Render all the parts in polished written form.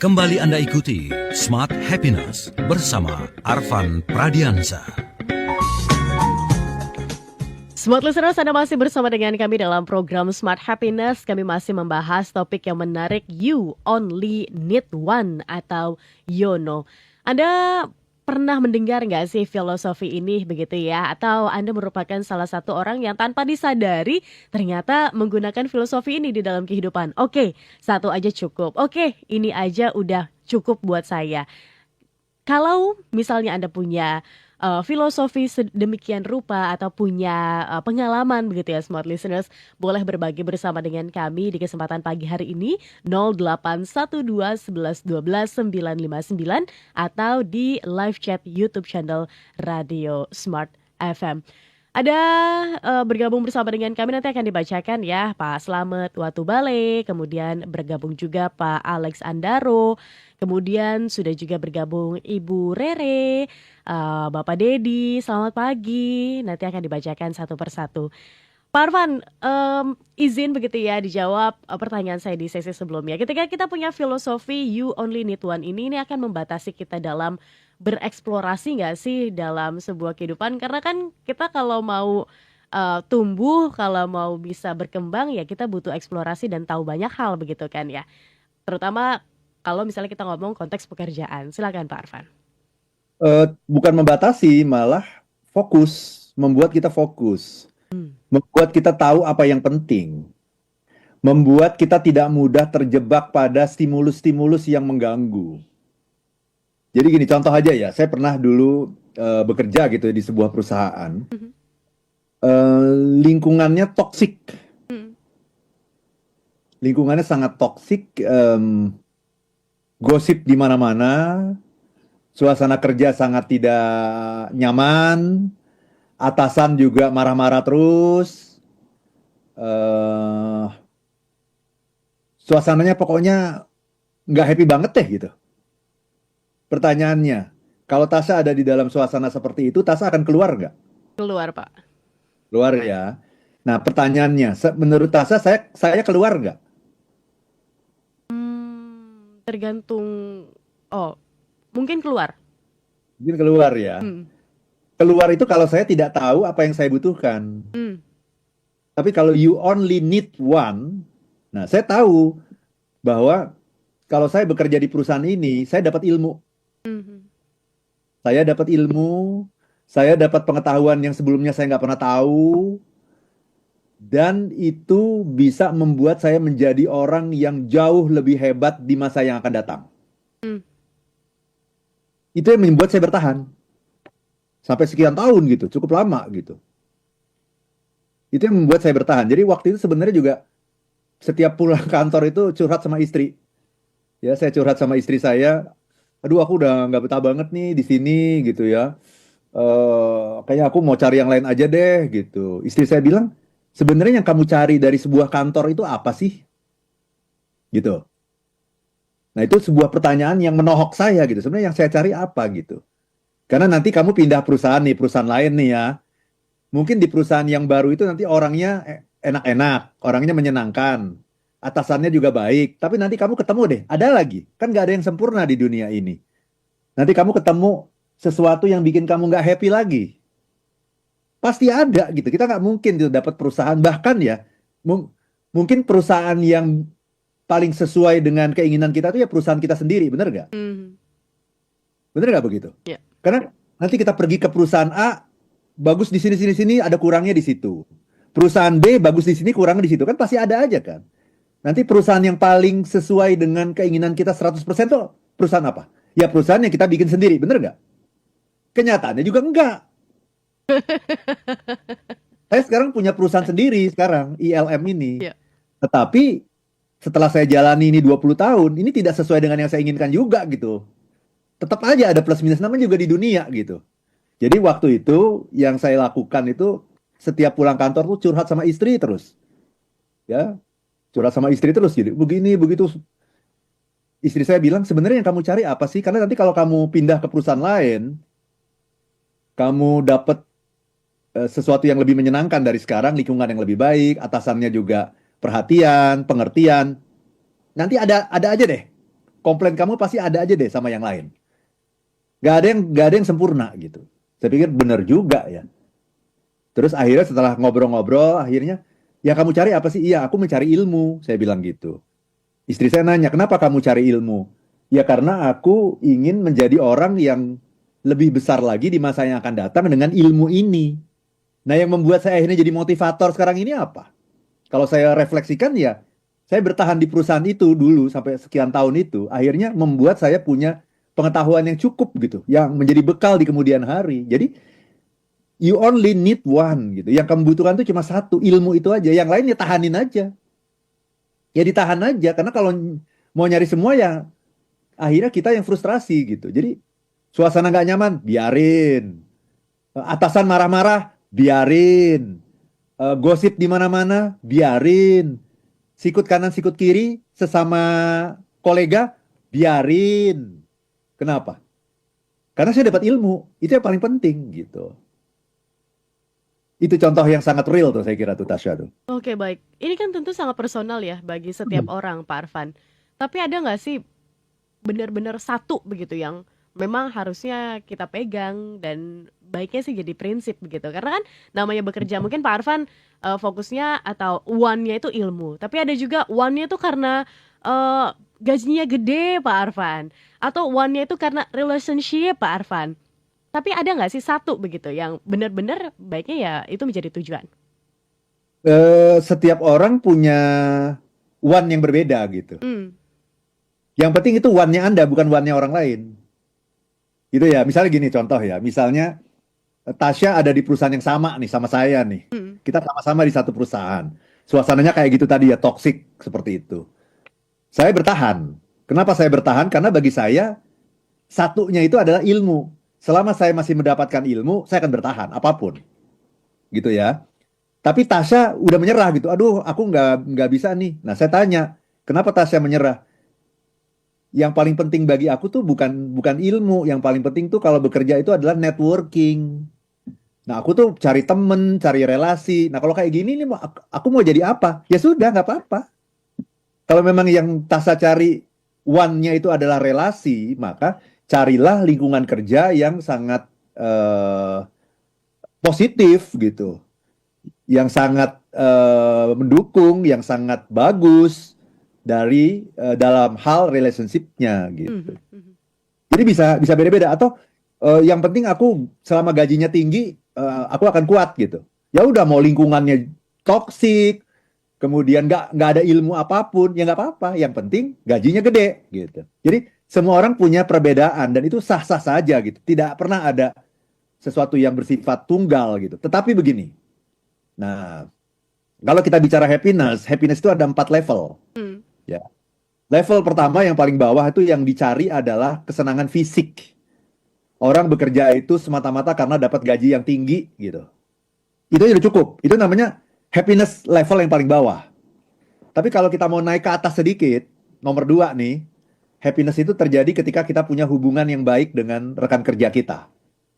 Kembali Anda ikuti Smart Happiness bersama Arvan Pradiansa. Smart listeners, Anda masih bersama dengan kami dalam program Smart Happiness. Kami masih membahas topik yang menarik, You Only Need One atau YONO. Anda pernah mendengar nggak sih filosofi ini begitu ya? Atau Anda merupakan salah satu orang yang tanpa disadari ternyata menggunakan filosofi ini di dalam kehidupan. Oke, satu aja cukup. Oke, ini aja udah cukup buat saya. Kalau misalnya Anda punya filosofi sedemikian rupa atau punya pengalaman begitu ya Smart Listeners, boleh berbagi bersama dengan kami di kesempatan pagi hari ini 0812 11 12 959 atau di live chat YouTube channel Radio Smart FM. Ada bergabung bersama dengan kami, nanti akan dibacakan ya Pak Slamet Watubale, kemudian bergabung juga Pak Alex Andaro, kemudian sudah juga bergabung Ibu Rere, Bapak Dedi, selamat pagi, nanti akan dibacakan satu persatu. Pak Arvan, izin begitu ya dijawab pertanyaan saya di sesi sebelumnya. Ketika kita punya filosofi You Only Need One ini akan membatasi kita dalam bereksplorasi nggak sih dalam sebuah kehidupan? Karena kan kita kalau mau tumbuh, kalau mau bisa berkembang ya kita butuh eksplorasi dan tahu banyak hal begitu kan ya. Terutama kalau misalnya kita ngomong konteks pekerjaan. Silakan Pak Arvan. Bukan membatasi, malah fokus, membuat kita fokus. Membuat kita tahu apa yang penting. Membuat kita tidak mudah terjebak pada stimulus-stimulus yang mengganggu. Jadi gini, contoh aja ya, saya pernah dulu bekerja gitu di sebuah perusahaan. Lingkungannya toksik. Lingkungannya sangat toksik, gosip di mana-mana, suasana kerja sangat tidak nyaman, atasan juga marah-marah terus, suasananya pokoknya nggak happy banget deh gitu. Pertanyaannya, kalau Tasya ada di dalam suasana seperti itu, Tasya akan keluar nggak? Keluar Pak. Keluar ya. Nah pertanyaannya, menurut Tasya saya keluar nggak? Tergantung, mungkin keluar. Mungkin keluar ya. Keluar itu kalau saya tidak tahu apa yang saya butuhkan. Tapi kalau you only need one, nah saya tahu bahwa kalau saya bekerja di perusahaan ini, saya dapat ilmu. Saya dapat ilmu, saya dapat pengetahuan yang sebelumnya saya nggak pernah tahu. Dan itu bisa membuat saya menjadi orang yang jauh lebih hebat di masa yang akan datang. Itu yang membuat saya bertahan. Sampai sekian tahun gitu, cukup lama gitu. Itu yang membuat saya bertahan. Jadi waktu itu sebenarnya juga setiap pulang kantor itu curhat sama istri. Ya, saya curhat sama istri saya. Aduh, aku udah nggak betah banget nih di sini gitu ya. Kayaknya aku mau cari yang lain aja deh gitu. Istri saya bilang, sebenarnya yang kamu cari dari sebuah kantor itu apa sih? Gitu. Nah itu sebuah pertanyaan yang menohok saya gitu. Sebenarnya yang saya cari apa gitu. Karena nanti kamu pindah perusahaan nih, perusahaan lain nih ya. Mungkin di perusahaan yang baru itu nanti orangnya enak-enak, orangnya menyenangkan, atasannya juga baik. Tapi nanti kamu ketemu deh, ada lagi. Kan nggak ada yang sempurna di dunia ini. Nanti kamu ketemu sesuatu yang bikin kamu nggak happy lagi. Pasti ada gitu. Kita nggak mungkin gitu dapat perusahaan. Bahkan ya, mungkin perusahaan yang paling sesuai dengan keinginan kita itu ya perusahaan kita sendiri. Bener nggak? Bener nggak begitu? Yeah. Karena nanti kita pergi ke perusahaan A, bagus di sini, ada kurangnya di situ. Perusahaan B, bagus di sini, kurangnya di situ. Kan pasti ada aja kan. Nanti perusahaan yang paling sesuai dengan keinginan kita 100% tuh perusahaan apa? Ya perusahaan yang kita bikin sendiri, bener nggak? Kenyataannya juga enggak. Saya sekarang punya perusahaan sendiri sekarang, ILM ini. Yeah. Tetapi setelah saya jalani ini 20 tahun, ini tidak sesuai dengan yang saya inginkan juga gitu. Tetap aja ada plus minus, namanya juga di dunia gitu. Jadi waktu itu yang saya lakukan itu setiap pulang kantor tuh curhat sama istri terus. Ya, curhat sama istri terus jadi begini begitu. Istri saya bilang, sebenarnya yang kamu cari apa sih? Karena nanti kalau kamu pindah ke perusahaan lain, kamu dapat sesuatu yang lebih menyenangkan dari sekarang, lingkungan yang lebih baik, atasannya juga perhatian, pengertian. Nanti ada aja deh komplain kamu pasti ada aja deh sama yang lain. Gak ada yang sempurna gitu. Saya pikir benar juga ya. Terus akhirnya setelah ngobrol-ngobrol, akhirnya, yang kamu cari apa sih? Iya, aku mencari ilmu, saya bilang gitu. Istri saya nanya, kenapa kamu cari ilmu? Ya karena aku ingin menjadi orang yang lebih besar lagi di masa yang akan datang dengan ilmu ini. Nah, yang membuat saya akhirnya jadi motivator sekarang ini apa? Kalau saya refleksikan ya, saya bertahan di perusahaan itu dulu sampai sekian tahun itu, akhirnya membuat saya punya pengetahuan yang cukup gitu, yang menjadi bekal di kemudian hari. Jadi, you only need one gitu. Yang kamu butuhkan itu cuma satu, ilmu itu aja. Yang lain ya tahanin aja. Ya ditahan aja, karena kalau mau nyari semua ya akhirnya kita yang frustrasi gitu. Jadi suasana nggak nyaman, biarin. Atasan marah-marah, biarin. Gosip di mana-mana, biarin. Sikut kanan, sikut kiri, sesama kolega, biarin. Kenapa? Karena saya dapat ilmu, itu yang paling penting gitu. Itu contoh yang sangat real tuh saya kira tuh Tasya tuh. Oke, baik. Ini kan tentu sangat personal ya bagi setiap orang, Pak Arfan. Tapi ada nggak sih benar-benar satu begitu yang memang harusnya kita pegang dan baiknya sih jadi prinsip begitu. Karena kan namanya bekerja, mungkin Pak Arfan fokusnya atau one-nya itu ilmu. Tapi ada juga one-nya itu karena gajinya gede, Pak Arfan. Atau one-nya itu karena relationship, Pak Arfan. Tapi ada nggak sih satu begitu yang benar-benar baiknya ya itu menjadi tujuan? Setiap orang punya one yang berbeda gitu. Hmm. Yang penting itu one-nya Anda, bukan one-nya orang lain. Gitu ya, misalnya gini contoh ya. Misalnya Tasya ada di perusahaan yang sama nih sama saya nih. Kita sama-sama di satu perusahaan. Suasananya kayak gitu tadi ya, toksik seperti itu. Saya bertahan. Kenapa saya bertahan? Karena bagi saya satunya itu adalah ilmu. Selama saya masih mendapatkan ilmu, saya akan bertahan apapun. Gitu ya. Tapi Tasya udah menyerah gitu. Aduh, aku nggak bisa nih. Nah, saya tanya, kenapa Tasya menyerah? Yang paling penting bagi aku tuh bukan ilmu. Yang paling penting tuh kalau bekerja itu adalah networking. Nah, aku tuh cari temen, cari relasi. Nah, kalau kayak gini nih, aku mau jadi apa? Ya sudah, nggak apa-apa. Kalau memang yang Tasya cari one-nya itu adalah relasi, maka carilah lingkungan kerja yang sangat positif gitu. Yang sangat mendukung, yang sangat bagus dari dalam hal relationship-nya gitu. Jadi bisa beda-beda atau yang penting aku selama gajinya tinggi aku akan kuat gitu. Ya udah mau lingkungannya toksik, kemudian nggak ada ilmu apapun, ya nggak apa-apa. Yang penting gajinya gede gitu. Jadi semua orang punya perbedaan dan itu sah-sah saja gitu. Tidak pernah ada sesuatu yang bersifat tunggal gitu. Tetapi begini. Nah, kalau kita bicara happiness itu ada 4 level. Ya. Level pertama yang paling bawah itu yang dicari adalah kesenangan fisik. Orang bekerja itu semata-mata karena dapat gaji yang tinggi gitu. Itu sudah cukup. Itu namanya happiness level yang paling bawah. Tapi kalau kita mau naik ke atas sedikit, nomor 2 nih, happiness itu terjadi ketika kita punya hubungan yang baik dengan rekan kerja kita,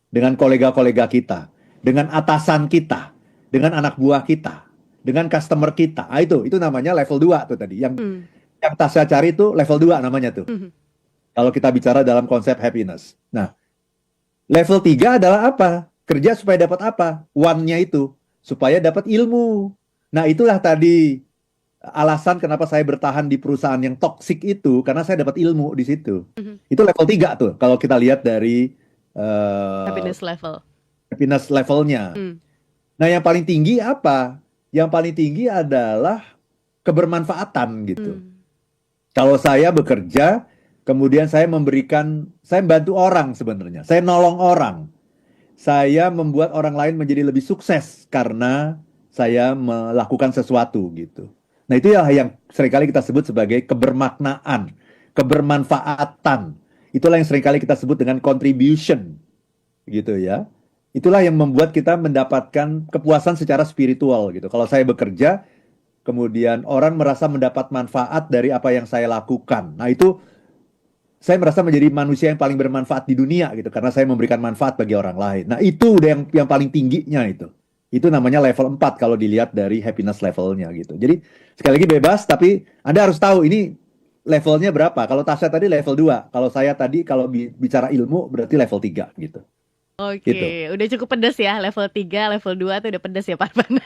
dengan kolega-kolega kita, dengan atasan kita, dengan anak buah kita, dengan customer kita. Ah, itu namanya level 2 tuh tadi. Yang Tasya cari itu level 2 namanya tuh. Kalau kita bicara dalam konsep happiness. Nah, level 3 adalah apa? Kerja supaya dapat apa? One-nya itu supaya dapat ilmu. Nah, itulah tadi alasan kenapa saya bertahan di perusahaan yang toksik itu, karena saya dapat ilmu di situ. Itu level 3 tuh kalau kita lihat dari Happiness level. happiness levelnya. Nah, yang paling tinggi apa? Yang paling tinggi adalah kebermanfaatan gitu. Kalau saya bekerja, kemudian saya membantu orang sebenarnya. Saya nolong orang. Saya membuat orang lain menjadi lebih sukses karena saya melakukan sesuatu gitu. Nah, itu yang seringkali kita sebut sebagai kebermaknaan, kebermanfaatan. Itulah yang seringkali kita sebut dengan contribution gitu ya. Itulah yang membuat kita mendapatkan kepuasan secara spiritual gitu. Kalau saya bekerja, kemudian orang merasa mendapat manfaat dari apa yang saya lakukan. Nah, itu saya merasa menjadi manusia yang paling bermanfaat di dunia gitu karena saya memberikan manfaat bagi orang lain. Nah, itu udah yang paling tingginya itu. Itu namanya level 4 kalau dilihat dari happiness levelnya gitu. Jadi sekali lagi bebas, tapi Anda harus tahu ini levelnya berapa. Kalau Tasya tadi level 2, kalau saya tadi kalau bicara ilmu berarti level 3 gitu. Gitu. Oke, udah cukup pedas ya. Level 3, level 2 tuh udah pedas ya Pak Arfan.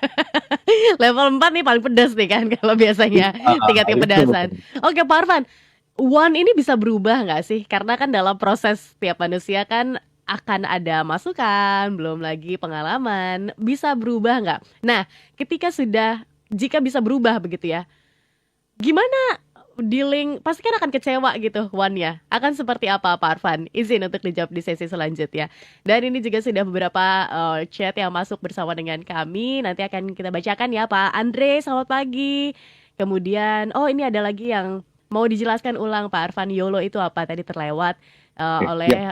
Level 4 nih paling pedas nih kan kalau biasanya tingkat Itu kepedasan. Oke Pak Arfan, one ini bisa berubah nggak sih? Karena kan dalam proses tiap manusia kan akan ada masukan, belum lagi pengalaman, bisa berubah nggak? Nah, jika bisa berubah begitu ya, gimana dealing, pasti kan akan kecewa gitu one-nya. Akan seperti apa Pak Arfan? Izin untuk dijawab di sesi selanjutnya. Dan ini juga sudah beberapa chat yang masuk bersama dengan kami. Nanti akan kita bacakan ya Pak Andre, selamat pagi. Kemudian, oh ini ada lagi yang mau dijelaskan ulang Pak Arfan, YOLO itu apa? Tadi terlewat oleh Ya.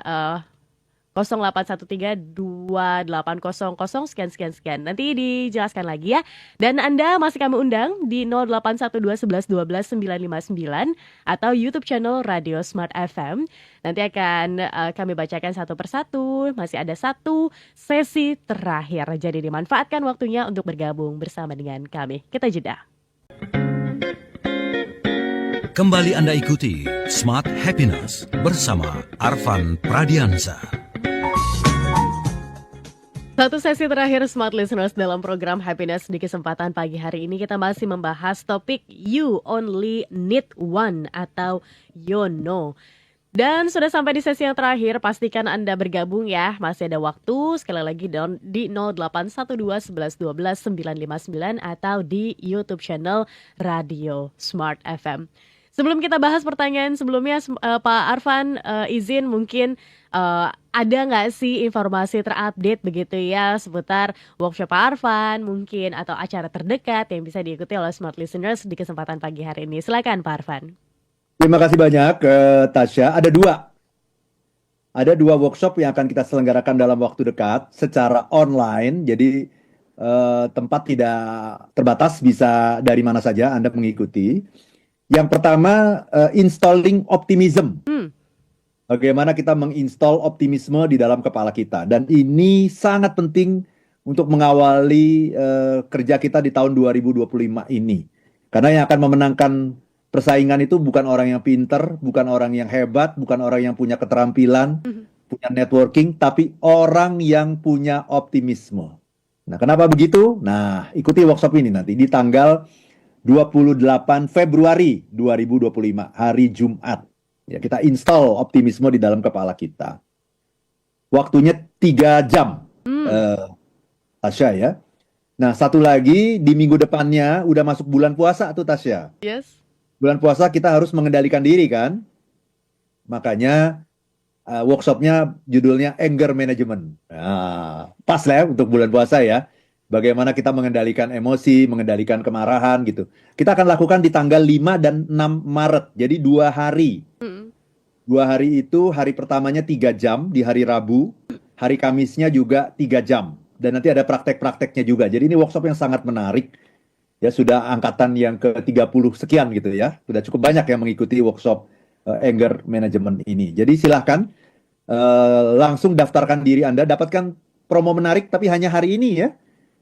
0813-2800 sekian. Nanti dijelaskan lagi ya. Dan Anda masih kami undang di 0812 11 12 959 atau YouTube channel Radio Smart FM. Nanti akan kami bacakan satu persatu. Masih ada satu sesi terakhir. Jadi dimanfaatkan waktunya untuk bergabung bersama dengan kami. Kita jeda. Kembali Anda ikuti Smart Happiness bersama Arfan Pradiansa. Satu sesi terakhir Smart Listeners dalam program Happiness di kesempatan pagi hari ini kita masih membahas topik You Only Need One atau YONO. Dan sudah sampai di sesi yang terakhir, pastikan Anda bergabung ya. Masih ada waktu, sekali lagi di 0812 11 12 959 atau di YouTube channel Radio Smart FM. Sebelum kita bahas pertanyaan sebelumnya, Pak Arfan, izin mungkin ada nggak sih informasi terupdate begitu ya seputar workshop Pak Arfan mungkin atau acara terdekat yang bisa diikuti oleh Smart Listeners di kesempatan pagi hari ini. Silakan Pak Arfan. Terima kasih banyak Tasya. Ada dua workshop yang akan kita selenggarakan dalam waktu dekat secara online. Jadi tempat tidak terbatas, bisa dari mana saja Anda mengikuti. Yang pertama, installing optimism. Bagaimana kita menginstall optimisme di dalam kepala kita. Dan ini sangat penting untuk mengawali kerja kita di tahun 2025 ini. Karena yang akan memenangkan persaingan itu bukan orang yang pinter, bukan orang yang hebat, bukan orang yang punya keterampilan, punya networking, tapi orang yang punya optimisme. Nah, kenapa begitu? Nah, ikuti workshop ini nanti di tanggal 28 Februari 2025, hari Jumat. Ya, kita install optimisme di dalam kepala kita. Waktunya 3 jam, Tasya ya. Nah, satu lagi di minggu depannya udah masuk bulan puasa tuh Tasya. Yes. Bulan puasa kita harus mengendalikan diri kan. Makanya workshopnya judulnya Anger Management. Nah, pas lah ya untuk bulan puasa ya. Bagaimana kita mengendalikan emosi, mengendalikan kemarahan gitu. Kita akan lakukan di tanggal 5 dan 6 Maret. Jadi 2 hari. 2 hari itu, hari pertamanya 3 jam di hari Rabu. Hari Kamisnya juga 3 jam. Dan nanti ada praktek-prakteknya juga. Jadi ini workshop yang sangat menarik. Ya, sudah angkatan yang ke-30 sekian gitu ya. Sudah cukup banyak yang mengikuti workshop Anger Management ini. Jadi silahkan langsung daftarkan diri Anda. Dapatkan promo menarik tapi hanya hari ini ya.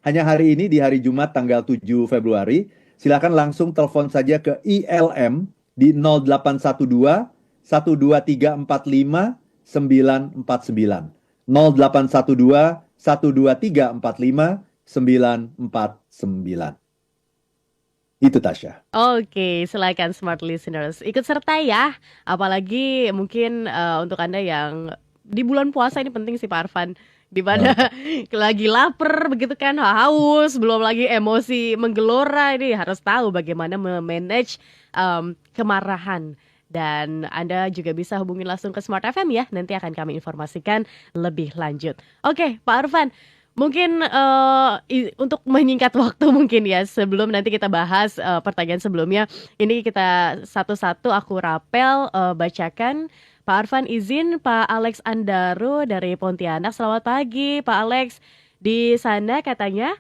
Hanya hari ini di hari Jumat tanggal 7 Februari. Silakan langsung telepon saja ke ILM di 0812 12345 949. 0812 12345 949. Itu Tasya. Oke, silakan Smart Listeners ikut serta ya. Apalagi mungkin untuk Anda yang di bulan puasa ini penting sih Pak Arfan. Di mana lagi lapar begitu kan, haus, belum lagi emosi menggelora, ini harus tahu bagaimana memanage kemarahan. Dan Anda juga bisa hubungi langsung ke Smart FM ya, nanti akan kami informasikan lebih lanjut. Oke, Pak Arfan, mungkin untuk menyingkat waktu mungkin ya, sebelum nanti kita bahas pertanyaan sebelumnya, ini kita satu-satu aku rapel bacakan. Pak Arfan izin, Pak Alex Andaro dari Pontianak. Selamat pagi Pak Alex. Di sana katanya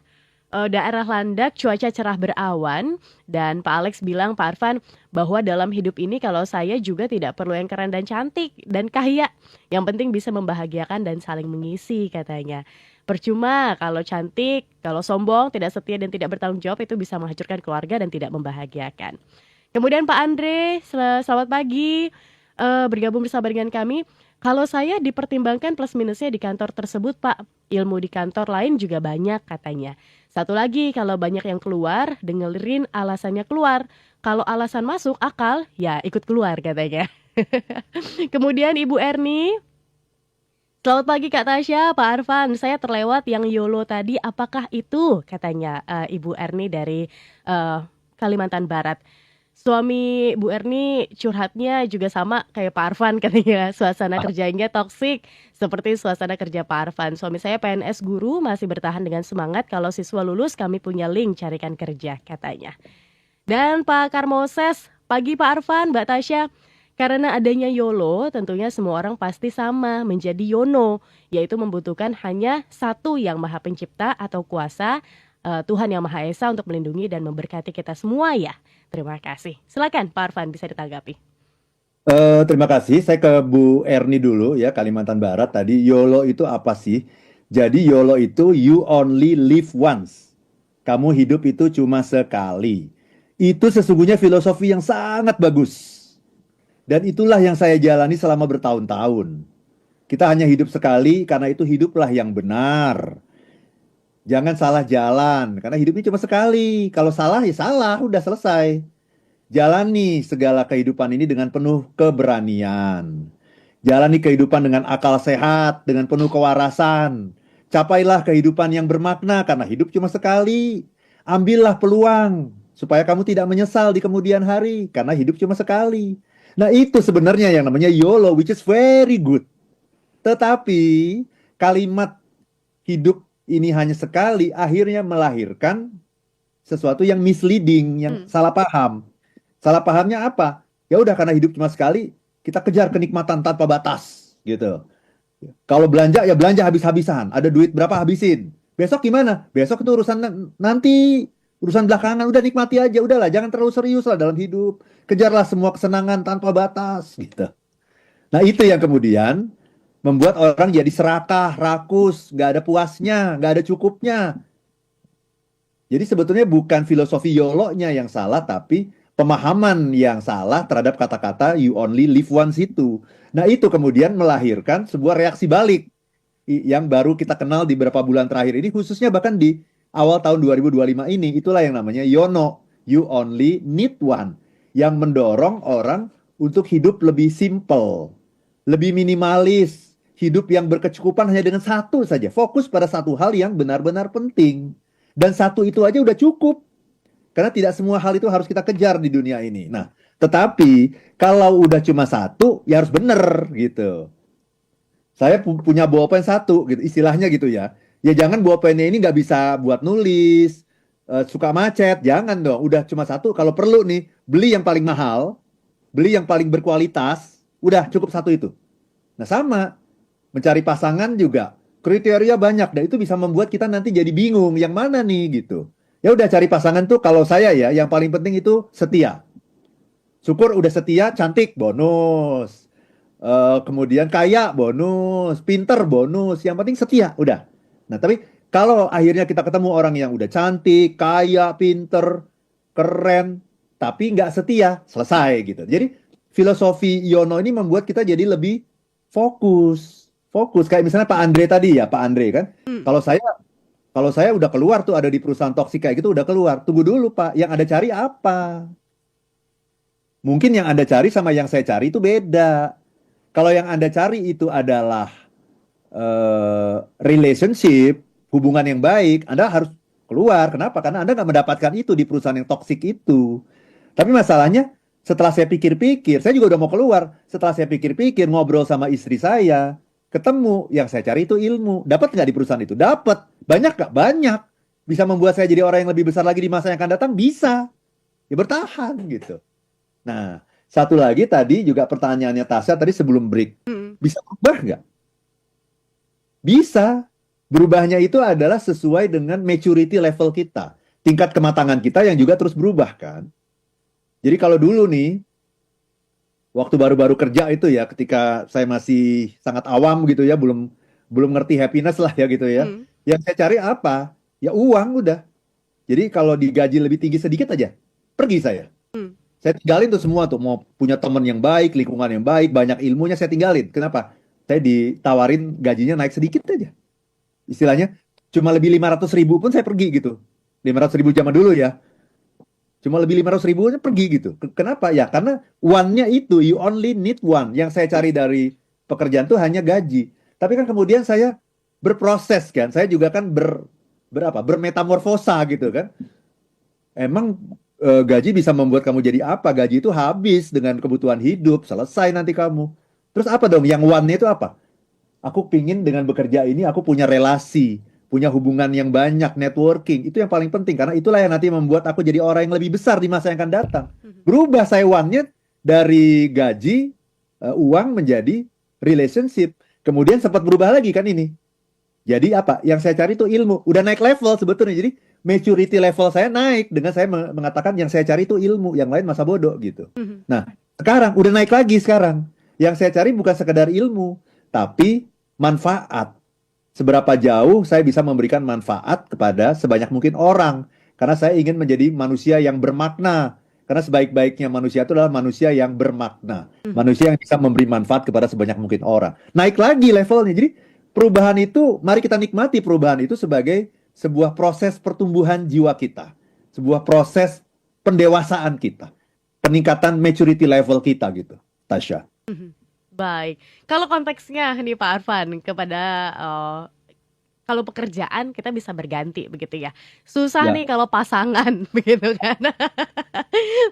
daerah Landak cuaca cerah berawan. Dan Pak Alex bilang Pak Arfan bahwa dalam hidup ini kalau saya juga tidak perlu yang keren dan cantik dan kaya. Yang penting bisa membahagiakan dan saling mengisi katanya. Percuma kalau cantik, kalau sombong, tidak setia dan tidak bertanggung jawab itu bisa menghancurkan keluarga dan tidak membahagiakan. Kemudian Pak Andre, selamat pagi, bergabung bersama dengan kami. Kalau saya dipertimbangkan plus minusnya di kantor tersebut, Pak. Ilmu di kantor lain juga banyak katanya. Satu lagi, kalau banyak yang keluar, dengerin alasannya keluar. Kalau alasan masuk akal, ya ikut keluar katanya. Kemudian Ibu Erni, selamat pagi Kak Tasya, Pak Arfan. Saya terlewat yang YOLO tadi, apakah itu? Katanya Ibu Erni dari Kalimantan Barat. Suami Bu Erni curhatnya juga sama kayak Pak Arfan katanya, suasana kerjanya toksik seperti suasana kerja Pak Arfan. Suami saya PNS guru, masih bertahan dengan semangat, kalau siswa lulus kami punya link carikan kerja katanya. Dan Pak Karmoses, pagi Pak Arfan, Mbak Tasya. Karena adanya YOLO, tentunya semua orang pasti sama menjadi YONO, yaitu membutuhkan hanya satu yang maha pencipta atau kuasa, Tuhan yang Maha Esa untuk melindungi dan memberkati kita semua ya. Terima kasih. Silakan Pak Arfan bisa ditanggapi. Terima kasih. Saya ke Bu Erni dulu ya, Kalimantan Barat tadi. YOLO itu apa sih? Jadi YOLO itu you only live once. Kamu hidup itu cuma sekali. Itu sesungguhnya filosofi yang sangat bagus. Dan itulah yang saya jalani selama bertahun-tahun. Kita hanya hidup sekali, karena itu hiduplah yang benar. Jangan salah jalan, karena hidup ini cuma sekali. Kalau salah ya salah, udah selesai. Jalani segala kehidupan ini dengan penuh keberanian. Jalani kehidupan dengan akal sehat, dengan penuh kewarasan. Capailah kehidupan yang bermakna, karena hidup cuma sekali. Ambillah peluang, supaya kamu tidak menyesal di kemudian hari, karena hidup cuma sekali. Nah, itu sebenarnya yang namanya YOLO, which is very good. Tetapi kalimat hidup ini hanya sekali akhirnya melahirkan sesuatu yang misleading, yang salah paham. Salah pahamnya apa? Ya udah, karena hidup cuma sekali, kita kejar kenikmatan tanpa batas, gitu. Kalau belanja ya belanja habis-habisan, ada duit berapa habisin. Besok gimana? Besok itu urusan nanti, urusan belakangan, udah nikmati aja, udahlah, jangan terlalu serius lah dalam hidup. Kejarlah semua kesenangan tanpa batas, gitu. Nah, itu yang kemudian membuat orang jadi serakah, rakus, nggak ada puasnya, nggak ada cukupnya. Jadi sebetulnya bukan filosofi YOLO-nya yang salah, tapi pemahaman yang salah terhadap kata-kata you only live once itu. Nah, itu kemudian melahirkan sebuah reaksi balik yang baru kita kenal di beberapa bulan terakhir ini, khususnya bahkan di awal tahun 2025 ini. Itulah yang namanya YONO, you only need one, yang mendorong orang untuk hidup lebih simple, lebih minimalis, hidup yang berkecukupan hanya dengan satu saja, fokus pada satu hal yang benar-benar penting. Dan satu itu aja udah cukup. Karena tidak semua hal itu harus kita kejar di dunia ini. Nah, tetapi kalau udah cuma satu, ya harus bener gitu. Saya punya bolpen satu, gitu, istilahnya gitu ya. Ya jangan bolpennya ini nggak bisa buat nulis, suka macet, jangan dong. Udah cuma satu, kalau perlu nih, beli yang paling mahal, beli yang paling berkualitas, udah cukup satu itu. Nah sama, mencari pasangan juga kriteria banyak, dan itu bisa membuat kita nanti jadi bingung yang mana nih gitu. Ya udah, cari pasangan tuh kalau saya ya, yang paling penting itu setia. Syukur udah setia, cantik, bonus. Kemudian kaya, bonus. Pinter, bonus. Yang penting setia, udah. Nah, tapi kalau akhirnya kita ketemu orang yang udah cantik, kaya, pinter, keren, tapi nggak setia, selesai gitu. Jadi filosofi Yono ini membuat kita jadi lebih fokus. Fokus, kayak misalnya Pak Andre tadi ya, Pak Andre kan. Kalau saya udah keluar tuh, ada di perusahaan toksik kayak gitu, udah keluar. Tunggu dulu Pak, yang Anda cari apa? Mungkin yang Anda cari sama yang saya cari itu beda. Kalau yang Anda cari itu adalah relationship, hubungan yang baik, Anda harus keluar. Kenapa? Karena Anda nggak mendapatkan itu di perusahaan yang toksik itu. Tapi masalahnya, setelah saya pikir-pikir, saya juga udah mau keluar. Setelah saya pikir-pikir, ngobrol sama istri saya, ketemu, yang saya cari itu ilmu. Dapat nggak di perusahaan itu? Dapat. Banyak nggak? Banyak. Bisa membuat saya jadi orang yang lebih besar lagi di masa yang akan datang? Bisa. Ya bertahan gitu. Nah, satu lagi tadi juga pertanyaannya Tasya tadi sebelum break. Bisa berubah nggak? Bisa. Berubahnya itu adalah sesuai dengan maturity level kita. Tingkat kematangan kita yang juga terus berubah kan. Jadi kalau dulu nih, waktu baru-baru kerja itu ya, ketika saya masih sangat awam gitu ya, belum ngerti happiness lah ya gitu ya. Yang saya cari apa? Ya uang udah. Jadi kalau digaji lebih tinggi sedikit aja, pergi saya. Saya tinggalin tuh semua tuh, mau punya teman yang baik, lingkungan yang baik, banyak ilmunya saya tinggalin. Kenapa? Saya ditawarin gajinya naik sedikit aja. Istilahnya cuma lebih 500.000 pun saya pergi gitu. 500.000 zaman dulu ya. Cuma lebih 500.000 aja pergi gitu. Kenapa? Ya karena one-nya itu, you only need one. Yang saya cari dari pekerjaan tuh hanya gaji. Tapi kan kemudian saya berproses kan. Saya juga kan bermetamorfosa gitu kan. Emang gaji bisa membuat kamu jadi apa? Gaji itu habis dengan kebutuhan hidup, selesai nanti kamu. Terus apa dong? Yang one-nya itu apa? Aku pingin dengan bekerja ini aku punya relasi, punya hubungan yang banyak, networking. Itu yang paling penting karena itulah yang nanti membuat aku jadi orang yang lebih besar di masa yang akan datang. Berubah saya one-nya dari gaji, uang menjadi relationship. Kemudian sempat berubah lagi kan ini. Jadi apa? Yang saya cari itu ilmu. Udah naik level sebetulnya. Jadi maturity level saya naik dengan saya mengatakan yang saya cari itu ilmu, yang lain masa bodoh gitu. Nah, sekarang udah naik lagi sekarang. Yang saya cari bukan sekedar ilmu, tapi manfaat. Seberapa jauh saya bisa memberikan manfaat kepada sebanyak mungkin orang. Karena saya ingin menjadi manusia yang bermakna. Karena sebaik-baiknya manusia itu adalah manusia yang bermakna. Manusia yang bisa memberi manfaat kepada sebanyak mungkin orang. Naik lagi levelnya. Jadi perubahan itu, mari kita nikmati perubahan itu sebagai sebuah proses pertumbuhan jiwa kita. Sebuah proses pendewasaan kita. Peningkatan maturity level kita gitu, Tasya. Baik, kalau konteksnya nih Pak Arfan kepada kalau pekerjaan kita bisa berganti begitu ya. Susah Ya. nih kalau pasangan begitu kan.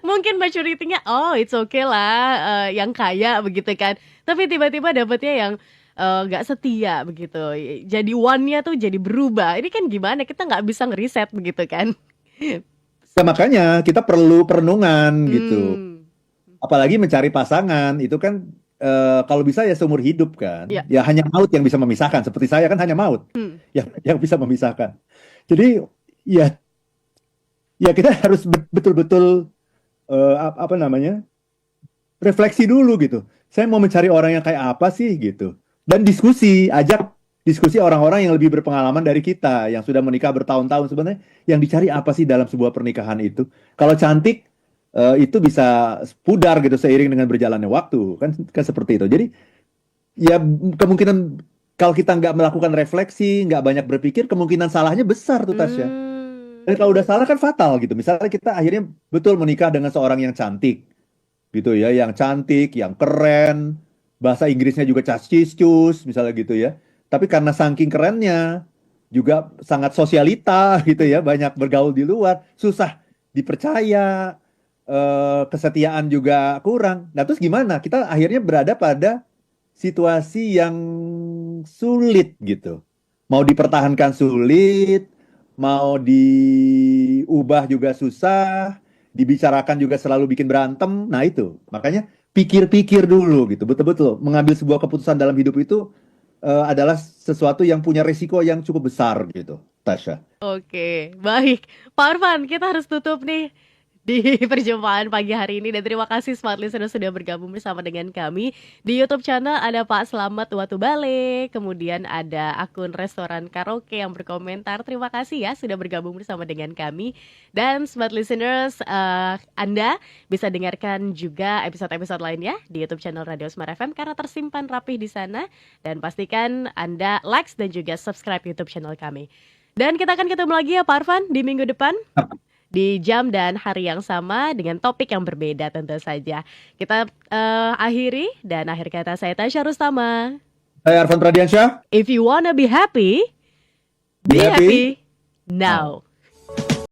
Mungkin maturity-nya it's okay lah yang kaya begitu kan. Tapi tiba-tiba dapetnya yang nggak setia begitu. Jadi one-nya tuh jadi berubah. Ini kan gimana? Kita nggak bisa ngeriset begitu kan. Ya, makanya kita perlu perenungan gitu. Hmm. Apalagi mencari pasangan itu kan kalau bisa ya seumur hidup kan. Ya. Ya hanya maut yang bisa memisahkan. Seperti saya kan hanya maut yang bisa memisahkan. Jadi ya kita harus betul-betul apa namanya refleksi dulu gitu. Saya mau mencari orang yang kayak apa sih gitu. Dan ajak diskusi orang-orang yang lebih berpengalaman dari kita, yang sudah menikah bertahun-tahun sebenarnya. Yang dicari apa sih dalam sebuah pernikahan itu? Kalau cantik itu bisa pudar gitu seiring dengan berjalannya waktu, kan seperti itu. Jadi ya kemungkinan kalau kita nggak melakukan refleksi, nggak banyak berpikir, kemungkinan salahnya besar tuh Tasya. Dan kalau udah salah kan fatal gitu. Misalnya kita akhirnya betul menikah dengan seorang yang cantik, gitu ya, yang cantik, yang keren, bahasa Inggrisnya juga cas-cis-cus, misalnya gitu ya. Tapi karena saking kerennya, juga sangat sosialita gitu ya, banyak bergaul di luar, susah dipercaya, kesetiaan juga kurang. Nah terus gimana? Kita akhirnya berada pada situasi yang sulit gitu. Mau dipertahankan sulit, mau diubah juga susah, dibicarakan juga selalu bikin berantem. Nah itu, makanya pikir-pikir dulu gitu. Betul-betul mengambil sebuah keputusan dalam hidup itu adalah sesuatu yang punya risiko yang cukup besar gitu, Tasya. Oke, baik. Pak Arfan, kita harus tutup nih di perjumpaan pagi hari ini. Dan terima kasih Smart Listener sudah bergabung bersama dengan kami. Di YouTube channel ada Pak Slamet Watubale, kemudian ada akun restoran karaoke yang berkomentar. Terima kasih ya sudah bergabung bersama dengan kami. Dan Smart Listeners, Anda bisa dengarkan juga episode-episode lainnya di YouTube channel Radio Smart FM karena tersimpan rapih di sana. Dan pastikan Anda like dan juga subscribe YouTube channel kami. Dan kita akan ketemu lagi ya Pak Arfan di minggu depan di jam dan hari yang sama dengan topik yang berbeda tentu saja. Kita akhiri dan akhir kata saya Tasya Rustama. Saya Arfan Pradiansyah. If you wanna be happy, be happy now.